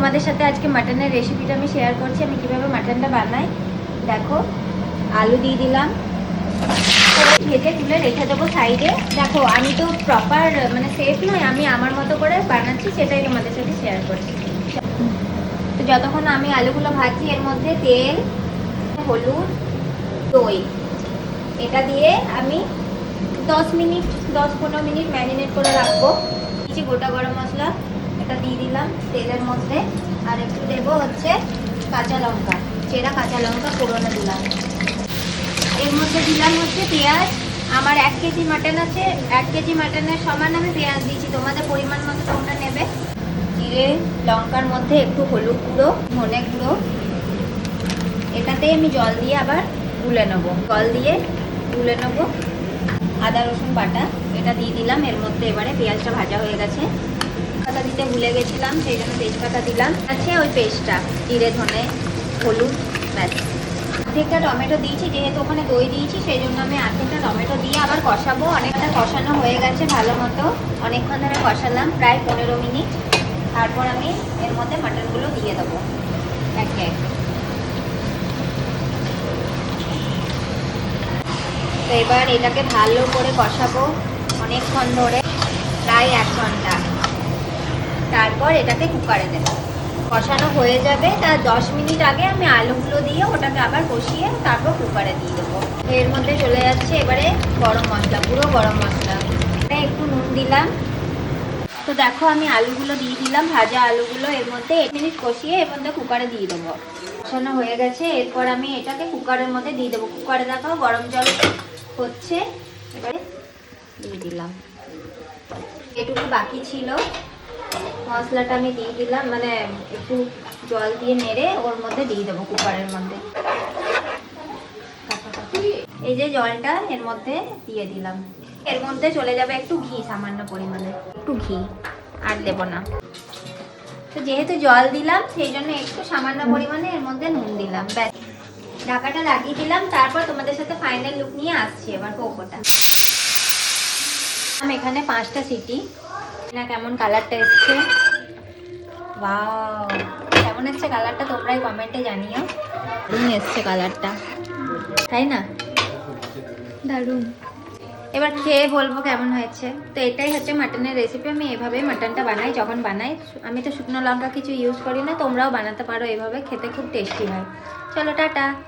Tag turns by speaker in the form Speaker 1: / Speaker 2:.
Speaker 1: তোমাদের সাথে আজকে মাটনের রেসিপিটা আমি শেয়ার করছি, আমি কিভাবে মাটনটা বানাই। দেখো, আলু দিয়ে দিলাম, ভেজে তুলে রেখে দেবো সাইডে। দেখো, আমি তো প্রপার মানে সেফ নয়, আমি আমার মতো করে বানাচ্ছি, সেটাই তোমাদের সাথে শেয়ার করছি। তো যতক্ষণ আমি আলুগুলো ভাজছি, এর মধ্যে তেল, হলুদ, দই এটা দিয়ে আমি 10-15 মিনিট ম্যারিনেট করে রাখবো। কিছু গোটা গরম মশলা এটা দিয়ে দিলাম তেলের মধ্যে, আর একটু দেবো হচ্ছে কাঁচা লঙ্কা, চেরা কাঁচা লঙ্কা ফোড়নে দিলাম। এর মধ্যে দিলাম হচ্ছে পেঁয়াজ। আমার 1 কেজি মাটন আছে, 1 কেজি মাটনের সমান আমি পেঁয়াজ দিয়েছি, তোমাদের পরিমাণ মতো তোমরা নেবে। জিরে লঙ্কার মধ্যে একটু হলুদ গুঁড়ো, ধনে গুঁড়ো, এটাতেই আমি জল দিয়ে আবার গুলে নেবো, জল দিয়ে গুলে নেবো। আদা রসুন বাটা এটা দিয়ে দিলাম এর মধ্যে। এবারে পেঁয়াজটা ভাজা হয়ে গেছে, তেজপাতা দিতে ভুলে গেছিলাম, সেই জন্য তেজপাতা দিলাম। আছে ওই পেস্টটা, জিরে ধনে হলুদ, ব্যাস। অর্ধেকটা টমেটো দিয়েছি, যেহেতু ওখানে দই দিয়েছি সেই জন্য আমি অর্ধেকটা টমেটো দিয়ে আবার কষাবো। অনেকটা কষানো হয়ে গেছে ভালো মতো, অনেকক্ষণ ধরে কষালাম, প্রায় 15 মিনিট। তারপর আমি এর মধ্যে মাটনগুলো দিয়ে দেবো একে একে। তো এবার এটাকে ভালো করে কষাবো অনেকক্ষণ ধরে, প্রায় 1 ঘন্টা। তারপর এটাকে কুকারে দেবো, কষানো হয়ে যাবে। তার 10 মিনিট আগে আমি আলুগুলো দিয়ে ওটাকে আবার কষিয়ে তারপর কুকারে দিয়ে দেবো। এর মধ্যে চলে যাচ্ছে এবারে গরম মশলা, পুরো গরম মশলা, একটু নুন দিলাম। তো দেখো, আমি আলুগুলো দিয়ে দিলাম, ভাজা আলুগুলো এর মধ্যে 1 মিনিট কষিয়ে এর মধ্যে কুকারে দিয়ে দেবো। কষানো হয়ে গেছে, এরপর আমি এটাকে কুকারের মধ্যে দিয়ে দেবো। কুকারে দেখো গরম জল হচ্ছে, এবারে দিয়ে দিলাম। এটুকু বাকি ছিল, মশলাটা আমি দিয়ে দিলাম, মানে একটু জল দিয়ে নেড়ে ওর মধ্যে দিয়ে দেবো কুকারের মধ্যে। এই যে জলটা এর মধ্যে দিয়ে দিলাম, এর মধ্যে চলে যাবে একটু ঘি, সামান্য পরিমাণে একটু ঘি, আর দেবো না। তো যেহেতু জল দিলাম সেই জন্য একটু সামান্য পরিমাণে এর মধ্যে নুন দিলাম, ব্যাস। ঢাকাটা লাগিয়ে দিলাম, তারপর তোমাদের সাথে ফাইনাল লুক নিয়ে আসছি এবার কোকোটা। আমি এখানে 5টা সিটি, না কেমন কালারটা এসছে, ওয়াও, কেমন এসছে কালারটা তোমরাই কমেন্টে জানিও। দারুণ এসছে কালারটা, তাই না? দারুণ। এবার খেয়ে বলবো কেমন হয়েছে। তো এটাই হচ্ছে মাটনের রেসিপি, আমি এভাবেই মাটনটা বানাই। যখন বানাই আমি তো শুকনো লঙ্কা কিছু ইউজ করি না, তোমরাও বানাতে পারো এভাবে, খেতে খুব টেস্টি হয়। চলো টাটা।